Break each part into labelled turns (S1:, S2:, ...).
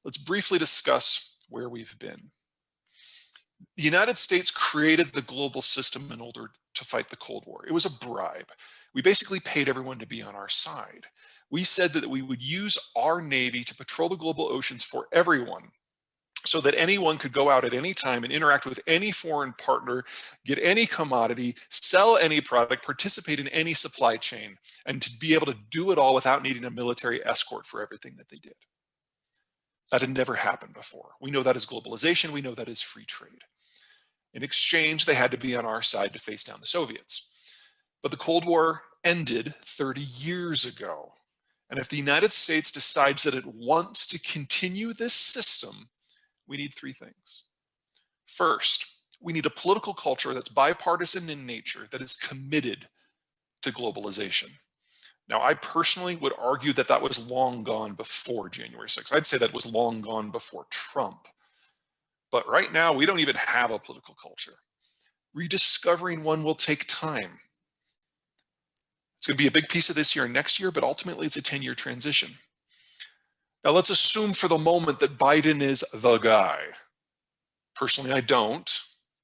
S1: let's briefly discuss where we've been. The United States created the global system in order to fight the Cold War. It was a bribe. We basically paid everyone to be on our side. We said that we would use our Navy to patrol the global oceans for everyone, so that anyone could go out at any time and interact with any foreign partner, get any commodity, sell any product, participate in any supply chain, and to be able to do it all without needing a military escort for everything that they did. That had never happened before. We know that is globalization. We know that is free trade. In exchange, they had to be on our side to face down the Soviets. But the Cold War ended 30 years ago. And if the United States decides that it wants to continue this system, we need three things. First, we need a political culture that's bipartisan in nature, that is committed to globalization. Now, I personally would argue that that was long gone before January 6th. I'd say that was long gone before Trump. But right now, we don't even have a political culture. Rediscovering one will take time. It's going to be a big piece of this year and next year, but ultimately it's a 10-year transition. Now, let's assume for the moment that Biden is the guy. Personally, I don't.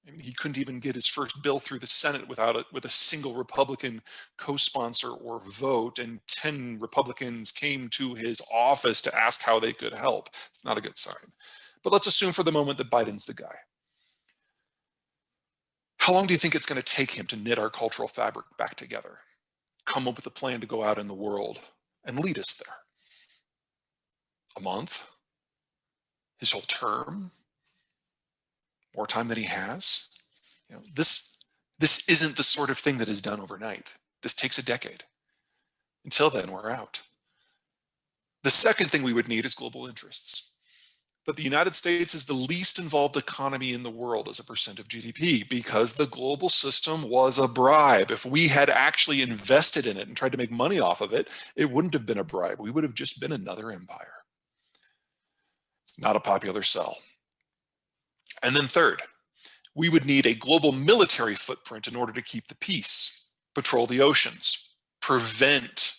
S1: I mean, he couldn't even get his first bill through the Senate with a single Republican co-sponsor or vote, and 10 Republicans came to his office to ask how they could help. It's not a good sign. But let's assume for the moment that Biden's the guy. How long do you think it's going to take him to knit our cultural fabric back together? Come up with a plan to go out in the world and lead us there? A month? His whole term? More time than he has? You know, this isn't the sort of thing that is done overnight. This takes a decade. Until then, we're out. The second thing we would need is global interests. But the United States is the least involved economy in the world as a percent of GDP because the global system was a bribe. If we had actually invested in it and tried to make money off of it, it wouldn't have been a bribe. We would have just been another empire. It's not a popular sell. And then third, we would need a global military footprint in order to keep the peace, patrol the oceans, prevent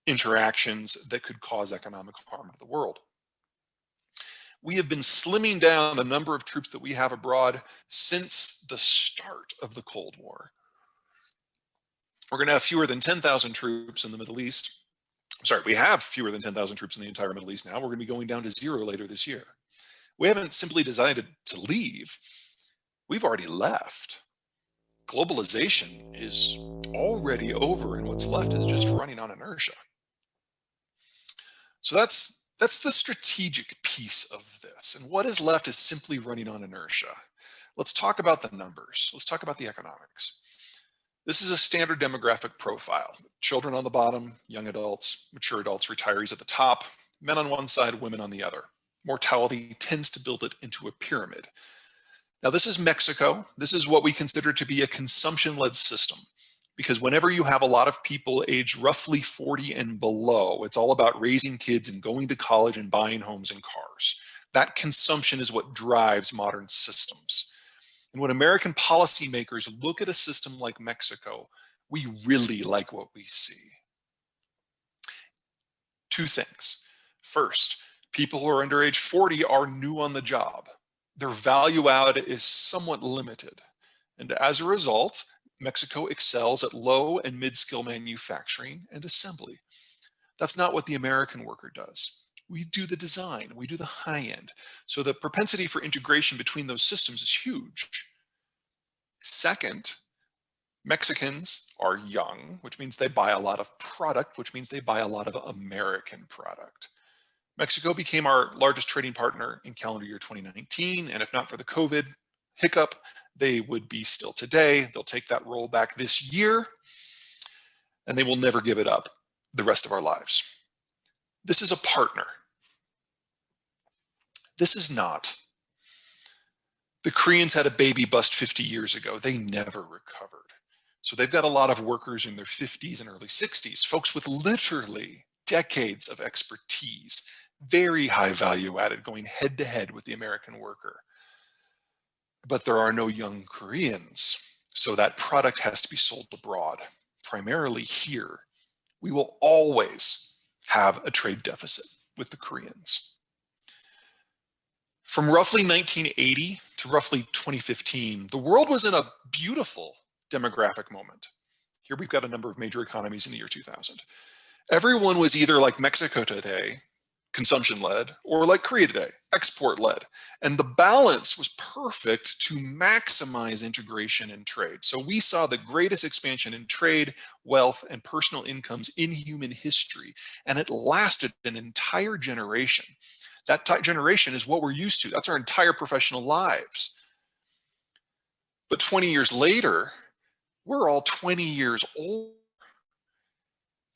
S1: interactions that could cause economic harm to the world. We have been slimming down the number of troops that we have abroad since the start of the Cold War. We're going to have fewer than 10,000 troops in the Middle East. Sorry, we have fewer than 10,000 troops in the entire Middle East now. We're going to be going down to 0 later this year. We haven't simply decided to leave. We've already left. Globalization is already over, and what's left is just running on inertia. So that's the strategic piece of this. And what is left is simply running on inertia. Let's talk about the numbers. Let's talk about the economics. This is a standard demographic profile. Children on the bottom, young adults, mature adults, retirees at the top, men on one side, women on the other. Mortality tends to build it into a pyramid. Now, this is Mexico. This is what we consider to be a consumption-led system, because whenever you have a lot of people aged roughly 40 and below, it's all about raising kids and going to college and buying homes and cars. That consumption is what drives modern systems. And when American policymakers look at a system like Mexico, we really like what we see. Two things. First, people who are under age 40 are new on the job. Their value add is somewhat limited. And as a result, Mexico excels at low and mid-skill manufacturing and assembly. That's not what the American worker does. We do the design, we do the high end. So the propensity for integration between those systems is huge. Second, Mexicans are young, which means they buy a lot of product, which means they buy a lot of American product. Mexico became our largest trading partner in calendar year 2019, and if not for the COVID hiccup, they would be still today. They'll take that role back this year, and they will never give it up the rest of our lives. This is a partner. This is not. The Koreans had a baby bust 50 years ago. They never recovered. So they've got a lot of workers in their 50s and early 60s, folks with literally decades of expertise, very high value added, going head to head with the American worker. But there are no young Koreans, so that product has to be sold abroad, primarily here. We will always have a trade deficit with the Koreans. From roughly 1980 to roughly 2015, the world was in a beautiful demographic moment. Here we've got a number of major economies in the year 2000. Everyone was either like Mexico today, consumption-led, or like Korea today, export-led. And the balance was perfect to maximize integration and trade. So we saw the greatest expansion in trade, wealth, and personal incomes in human history. And it lasted an entire generation. That generation is what we're used to. That's our entire professional lives. But 20 years later, we're all 20 years old.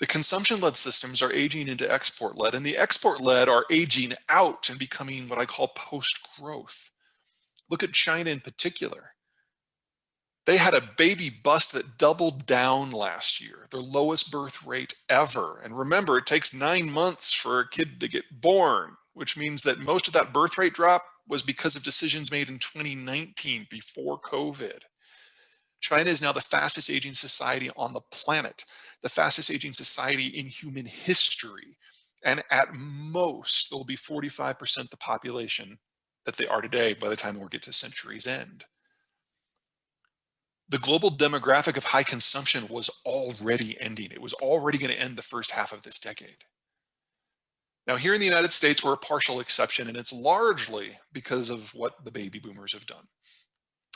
S1: The consumption-led systems are aging into export-led, and the export-led are aging out and becoming what I call post-growth. Look at China in particular. They had a baby bust that doubled down last year, their lowest birth rate ever. And remember, it takes 9 months for a kid to get born, which means that most of that birth rate drop was because of decisions made in 2019 before COVID. China is now the fastest aging society on the planet, the fastest aging society in human history. And at most, there'll be 45% the population that they are today by the time we get to century's end. The global demographic of high consumption was already ending. It was already going to end the first half of this decade. Now, here in the United States, we're a partial exception, and it's largely because of what the baby boomers have done.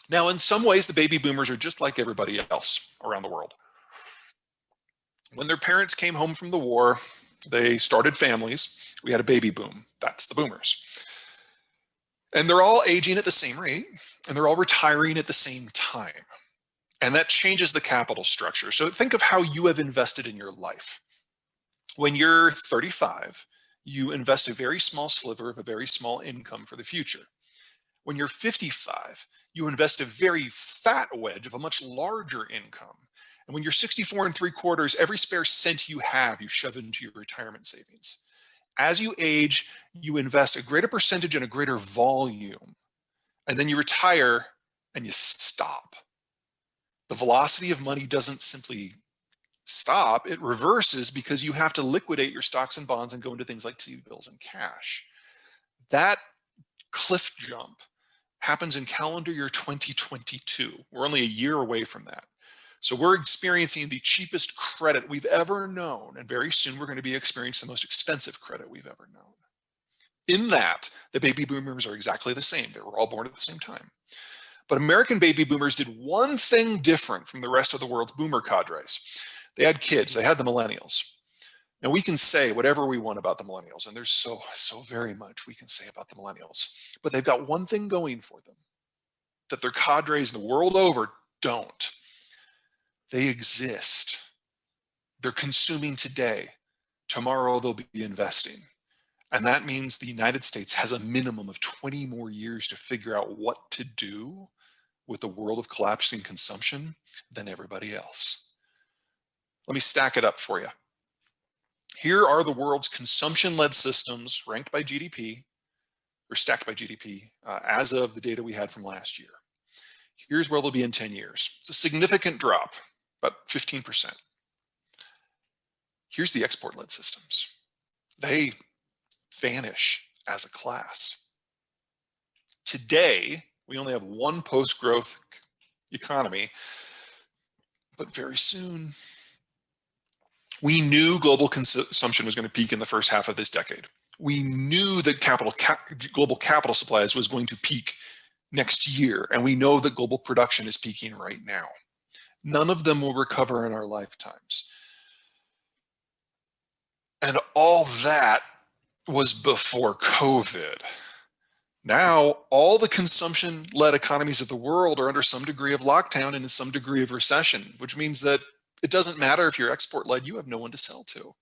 S1: Now, in some ways, the baby boomers are just like everybody else around the world. When their parents came home from the war, they started families. We had a baby boom. That's the boomers. And they're all aging at the same rate, and they're all retiring at the same time. And that changes the capital structure. So think of how you have invested in your life. When you're 35, you invest a very small sliver of a very small income for the future. When you're 55, you invest a very fat wedge of a much larger income. And when you're 64 3/4, every spare cent you have, you shove into your retirement savings. As you age, you invest a greater percentage and a greater volume. And then you retire and you stop. The velocity of money doesn't simply stop, it reverses because you have to liquidate your stocks and bonds and go into things like T-bills and cash. That cliff jump happens in calendar year 2022. We're only a year away from that. So we're experiencing the cheapest credit we've ever known, and very soon we're going to be experiencing the most expensive credit we've ever known. In that, the baby boomers are exactly the same. They were all born at the same time. But American baby boomers did one thing different from the rest of the world's boomer cadres. They had kids, they had the millennials. Now we can say whatever we want about the millennials, and there's so very much we can say about the millennials, but they've got one thing going for them that their cadres the world over don't. They exist. They're consuming today. Tomorrow they'll be investing. And that means the United States has a minimum of 20 more years to figure out what to do with the world of collapsing consumption than everybody else. Let me stack it up for you. Here are the world's consumption-led systems ranked by GDP, or stacked by GDP, as of the data we had from last year. Here's where they'll be in 10 years. It's a significant drop, about 15%. Here's the export-led systems. They vanish as a class. Today, we only have one post-growth economy, but very soon, we knew global consumption was going to peak in the first half of this decade. We knew that global capital supplies was going to peak next year, and we know that global production is peaking right now. None of them will recover in our lifetimes. And all that was before COVID. Now, all the consumption-led economies of the world are under some degree of lockdown and in some degree of recession, which means that it doesn't matter if you're export-led, you have no one to sell to.